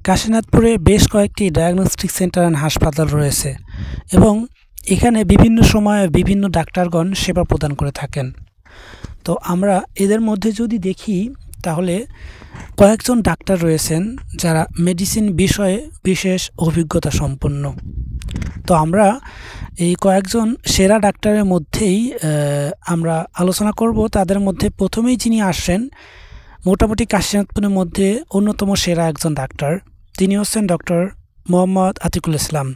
কাশীনাথপুরে বেশ কয়েকটি diagnostic centre and হাসপাতাল রয়েছে এবং এখানে বিভিন্ন সময়ে বিভিন্ন ডাক্তারগণ সেবা প্রদান করে থাকেন। তো আমরা এদের মধ্যে যদি দেখি তাহলে কয়েকজন ডাক্তার রয়েছেন যারা মেডিসিন বিষয়ে বিশেষ অভিজ্ঞতা সম্পন্ন। তো আমরা এই কয়েকজন সেরা ডাক্তারের মধ্যেই আমরা আলোচনা করব। তাদের মধ্যে প্রথমেই যিনি আসছেন মোটামুটি কাশীনাথপুরের মধ্যে অন্যতম সেরা একজন ডাক্তার, তিনি হচ্ছেন ডক্টর মোহাম্মদ আতিকুল ইসলাম,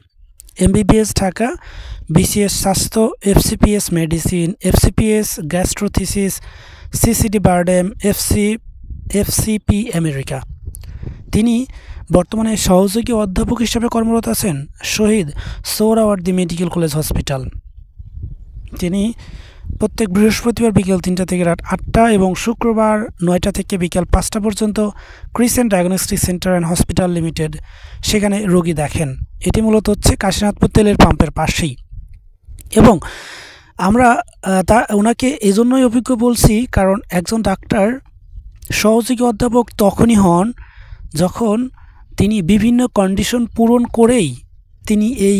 MBBS ঢাকা, BCS স্বাস্থ্য, FCPS medicine, FCPS গ্যাস্ট্রোথিসিস, CCD BIRDEM, FCP America. তিনি বর্তমানে সহযোগী অধ্যাপক হিসেবে কর্মরত আছেন Shaheed Suhrawardy medical college hospital. তিনি প্রত্যেক বৃহস্পতিবার বিকেল 3টা থেকে রাত 8টা এবং শুক্রবার 9টা থেকে বিকেল 5টা পর্যন্ত crescent diagnostic centre and hospital limited সেখানে রোগী দেখেন। এটি মূলত হচ্ছে কাশীনাথপুর তেলের পাম্পের পাশেই। এবং আমরা ওনাকে এজন্যই অভিজ্ঞ বলছি কারণ একজন ডাক্তার সহযোগী অধ্যাপক তখনই হন যখন তিনি বিভিন্ন কন্ডিশন পূরণ করেই তিনি এই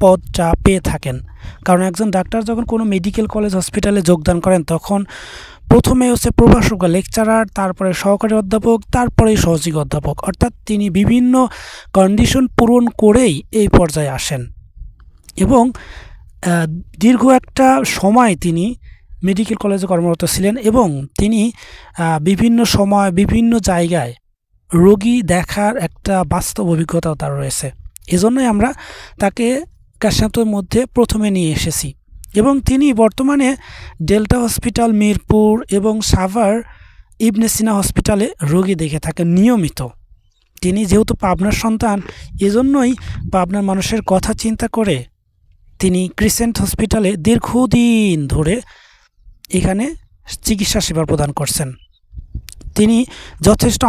পদটা পেয়ে থাকেন। কারণ একজন ডাক্তার যখন কোনো মেডিকেল কলেজ হসপিটালে যোগদান করেন তখন প্রথমে হচ্ছে প্রভাষক বা লেকচারার, তারপরে সহকারী অধ্যাপক, তারপরেই সহযোগী অধ্যাপক, অর্থাৎ তিনি বিভিন্ন কন্ডিশন পূরণ করেই এই পর্যায়ে আসেন। এবং দীর্ঘ একটা সময় তিনি মেডিকেল কলেজে কর্মরত ছিলেন এবং তিনি বিভিন্ন সময় বিভিন্ন জায়গায় রোগী দেখার একটা বাস্তব অভিজ্ঞতাও তার রয়েছে। এজন্যই আমরা তাকে কাশীনাথপুরের মধ্যে প্রথমে নিয়ে এসেছি। এবং তিনি বর্তমানে ডেল্টা হসপিটাল মিরপুর এবং সাভার ইবনে সিনা হসপিটালে রোগী দেখে থাকেন নিয়মিত। তিনি যেহেতু পাবনার সন্তান, এজন্যই পাবনার মানুষের কথা চিন্তা করে তিনি ক্রিসেন্ট হসপিটালে দীর্ঘদিন ধরে এখানে চিকিৎসা সেবা প্রদান করছেন। তিনি যথেষ্ট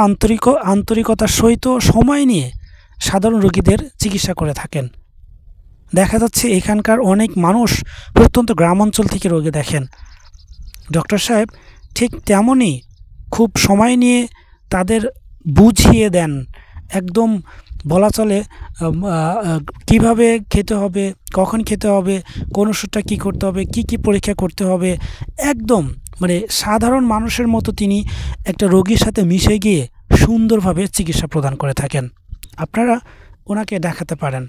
আন্তরিকতার সহিত সময় নিয়ে সাধারণ রোগীদের চিকিৎসা করে থাকেন। দেখা যাচ্ছে এখানকার অনেক মানুষ প্রত্যন্ত গ্রাম অঞ্চল থেকে রোগী দেখেন। ডক্টর সাহেব ঠিক তেমনই খুব সময় নিয়ে তাদের বুঝিয়ে দেন, একদম বলা চলে কিভাবে খেতে হবে, কখন খেতে হবে, কোন ওষুধটা কী করতে হবে, কি পরীক্ষা করতে হবে, একদম মানে সাধারণ মানুষের মতো তিনি একটা রোগীর সাথে মিশে গিয়ে সুন্দরভাবে চিকিৎসা প্রদান করে থাকেন। আপনারা ওনাকে দেখাতে পারেন।